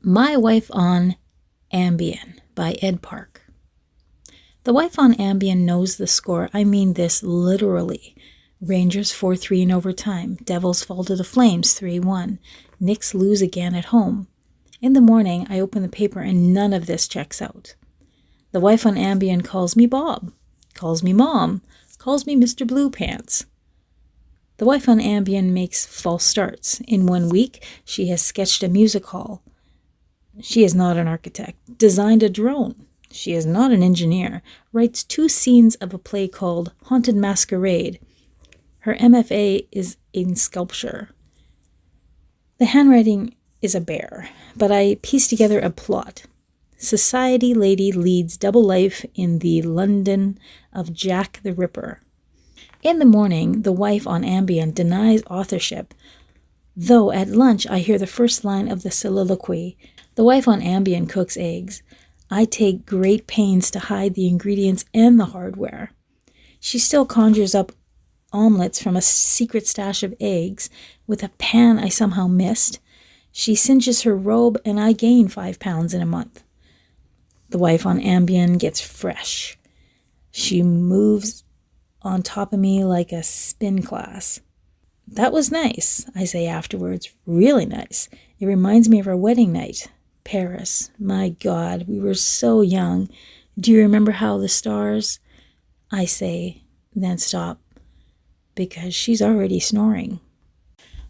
My Wife on Ambien by Ed Park. The Wife on Ambien knows the score. I mean this literally. Rangers 4-3 in overtime. Devils fall to the Flames 3-1. Knicks lose again at home. In the morning, I open the paper and none of this checks out. The Wife on Ambien calls me Bob, calls me Mom, calls me Mr. Blue Pants. The Wife on Ambien makes false starts. In 1 week, she has sketched a music hall. She is not an architect. Designed a drone. She is not an engineer. Writes 2 scenes of a play called Haunted Masquerade. Her MFA is in sculpture. The handwriting is a bear, but I piece together a plot. Society lady leads double life in the London of Jack the Ripper. In the morning, the Wife on Ambien denies authorship, though at lunch I hear the first line of the soliloquy. The Wife on Ambien cooks eggs. I take great pains to hide the ingredients and the hardware. She still conjures up omelets from a secret stash of eggs with a pan I somehow missed. She cinches her robe and I gain 5 pounds in a month. The Wife on Ambien gets fresh. She moves on top of me like a spin class. That was nice, I say afterwards. Really nice. It reminds me of our wedding night. Paris. My God, we were so young. Do you remember how the stars? I say, then stop, because she's already snoring.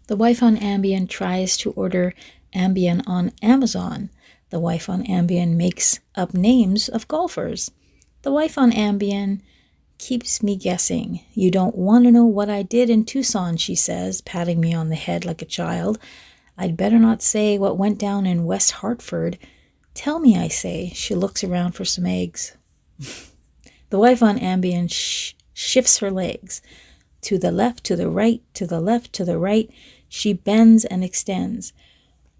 The Wife on Ambien tries to order Ambien on Amazon. The Wife on Ambien makes up names of golfers. The Wife on Ambien keeps me guessing. You don't want to know what I did in Tucson, she says, patting me on the head like a child. I'd better not say what went down in West Hartford. Tell me, I say. She looks around for some eggs. The Wife on Ambien shifts her legs. To the left, to the right, to the left, to the right. She bends and extends.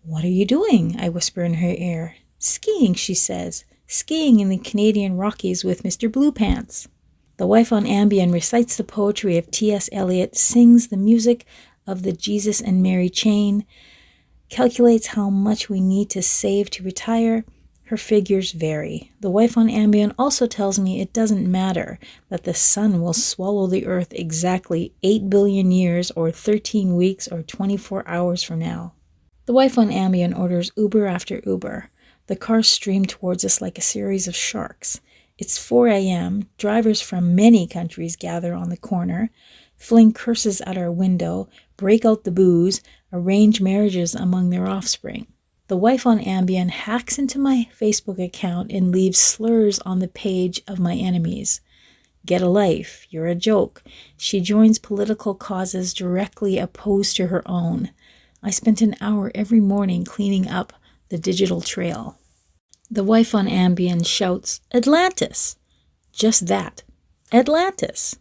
What are you doing? I whisper in her ear. Skiing, she says. Skiing in the Canadian Rockies with Mr. Blue Pants. The Wife on Ambien recites the poetry of T.S. Eliot, sings the music of the Jesus and Mary chain, calculates how much we need to save to retire. Her figures vary. The Wife on Ambien also tells me it doesn't matter that the sun will swallow the earth exactly 8 billion years or 13 weeks or 24 hours from now. The Wife on Ambien orders Uber after Uber. The cars stream towards us like a series of sharks. It's 4 a.m. Drivers from many countries gather on the corner, fling curses at our window, break out the booze, arrange marriages among their offspring. The Wife on Ambien hacks into my Facebook account and leaves slurs on the page of my enemies. Get a life, you're a joke. She joins political causes directly opposed to her own. I spent an hour every morning cleaning up the digital trail. The Wife on Ambien shouts, Atlantis! Just that, Atlantis!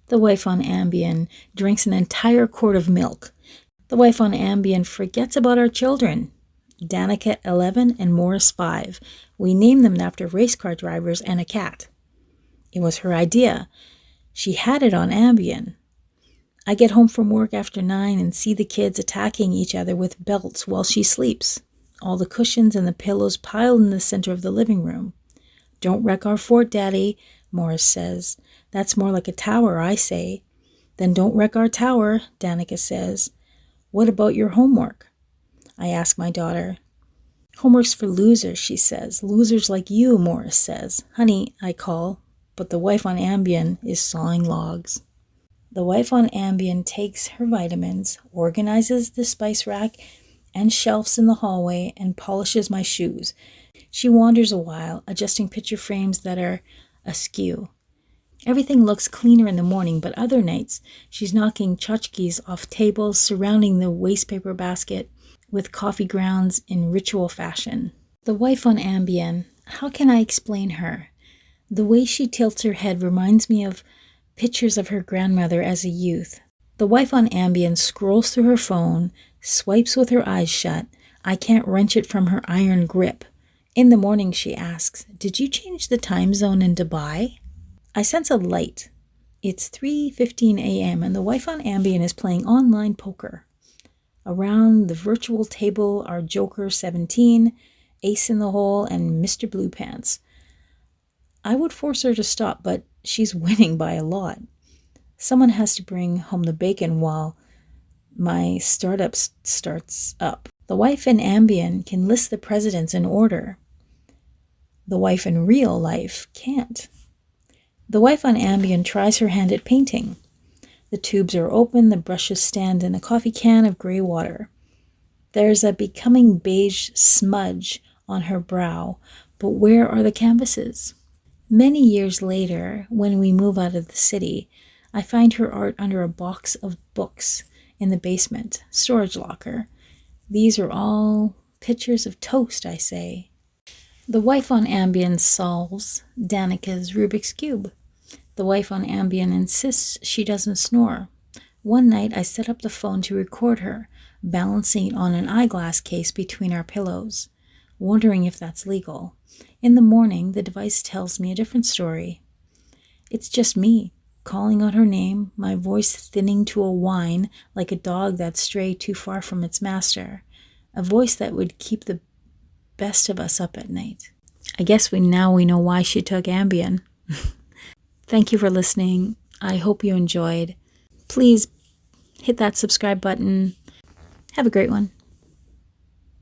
The Wife on Ambien drinks an entire quart of milk. The Wife on Ambien forgets about our children. Danica 11 and Morris 5. We named them after race car drivers and a cat. It was her idea. She had it on Ambien. I get home from work after 9 and see the kids attacking each other with belts while she sleeps. All the cushions and the pillows piled in the center of the living room. Don't wreck our fort, Daddy, Morris says. That's more like a tower, I say. Then don't wreck our tower, Danica says. What about your homework? I ask my daughter. Homework's for losers, she says. Losers like you, Morris says. Honey, I call, but the Wife on Ambien is sawing logs. The Wife on Ambien takes her vitamins, organizes the spice rack and shelves in the hallway, and polishes my shoes. She wanders a while, adjusting picture frames that are askew. Everything looks cleaner in the morning, but other nights she's knocking tchotchkes off tables, surrounding the wastepaper basket with coffee grounds in ritual fashion. The Wife on Ambien, how can I explain her? The way she tilts her head reminds me of pictures of her grandmother as a youth. The Wife on Ambien scrolls through her phone, swipes with her eyes shut. I can't wrench it from her iron grip. In the morning she asks, Did you change the time zone in Dubai? I sense a light. It's 3:15 a.m. and the Wife on Ambien is playing online poker. Around the virtual table are Joker 17 Ace in the Hole, and Mr. Blue Pants. I would force her to stop, but she's winning by a lot. Someone has to bring home the bacon while my startup starts up. The wife in Ambien can list the presidents in order. The wife in real life can't. The wife on Ambien tries her hand at painting. The tubes are open, the brushes stand in a coffee can of gray water. There's a becoming beige smudge on her brow, but where are the canvases? Many years later, when we move out of the city, I find her art under a box of books in the basement storage locker. These are all pictures of toast, I say. The wife on Ambien solves Danica's Rubik's Cube. The wife on Ambien insists she doesn't snore. One night I set up the phone to record her, balancing it on an eyeglass case between our pillows, wondering if that's legal. In the morning, the device tells me a different story. It's just me, calling out her name, my voice thinning to a whine like a dog that's strayed too far from its master, a voice that would keep the best of us up at night. I guess we know why she took Ambien. Thank you for listening. I hope you enjoyed. Please hit that subscribe button. Have a great one.